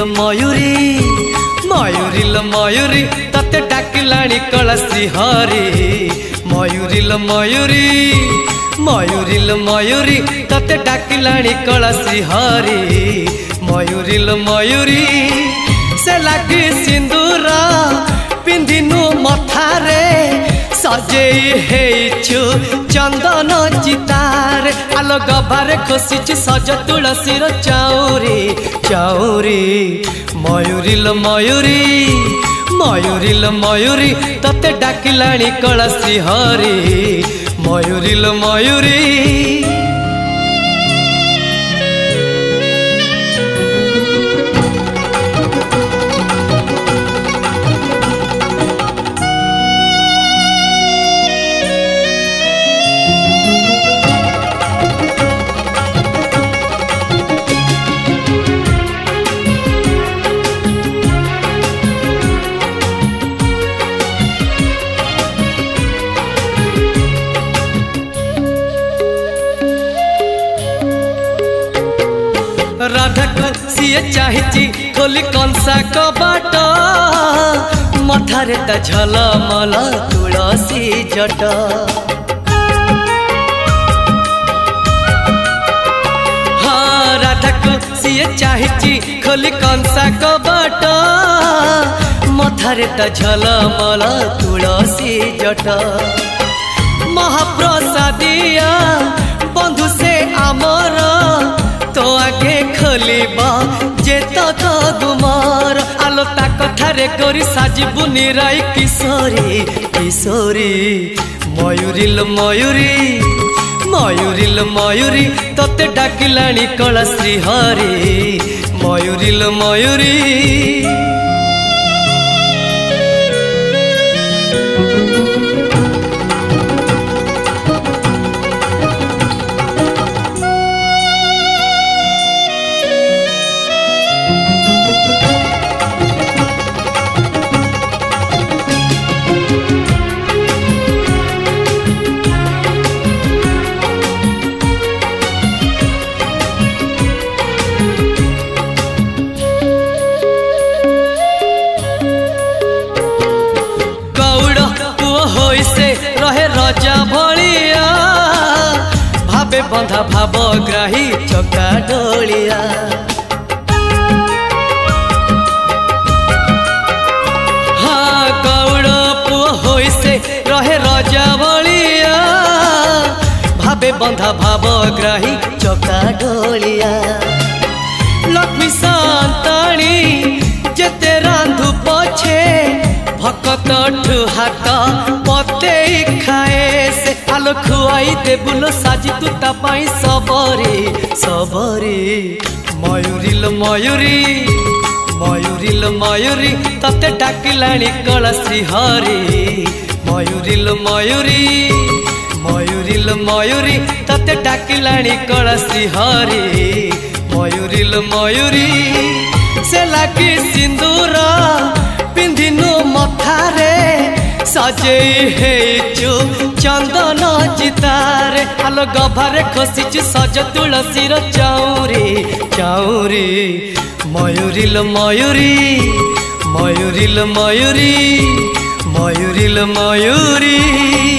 मयूरी मयूरी मयूरी तते डाकिलाणी कला श्रीहरी मयूरी मयूरी मयूरी मयूरी तते डाकिलाणी कला श्रीहरी मयूरी मयूरी से लगी सिंदूरा पिंधिनु मथारे सजेई हेचु चंदन चितार आलो गभारे खोसिचु सज तुलसीर चाउरी चाउरी मयूरी मयूरी मयूरी मयूरी तते डाकिलाणी कला श्रीहरी मयूरी मयूरी राधा को सीए चाहिए खोली कंसा कबाट मथारे ता झलमल तुलसी जट हाँ राधा को सीए चाहिए खोली कंसा कबाट मथारे ता झलमल तुलसी जट महाप्रसादिया बंधु से आमर तो आगे खोलिबा जेता तो गुमार आलो ता कथारे करी साजिबु निराई किशोरी किशोरी मयूरी मयूरी मयूरी मयूरी तते डाकिलाणी कला श्रीहरी मयूरी मयूरी रहे रजा भलिया भावे बंधा भावग्राही चका डोलिया हाँ गौड़ पुओ होई से रहे रजा भलिया भावे बंधा भावग्राही चका डोलिया लक्ष्मी संताणी जेते रांधु पछे भकत हाथ पते खाए से आलो खुआई दे बुलो साजी तू तापाई सबरी सबरी मयूरी मयूरी मयूरी मयूरी तते डाकिलाणी कला श्रीहरी मयूरी मयूरी मयूरी मयूरी तते डाकिलाणी कला श्रीहरी मयूरी मयूरी से लगी सिंदूरा पिंधिनु मथारे सजेई हेचु चंदन चितारे आलो गभारे खोसिचु सज तुलसीर चाउरी चाउरी मयूरी मयूरी मयूरी मयूरी मयूरी मयूरी।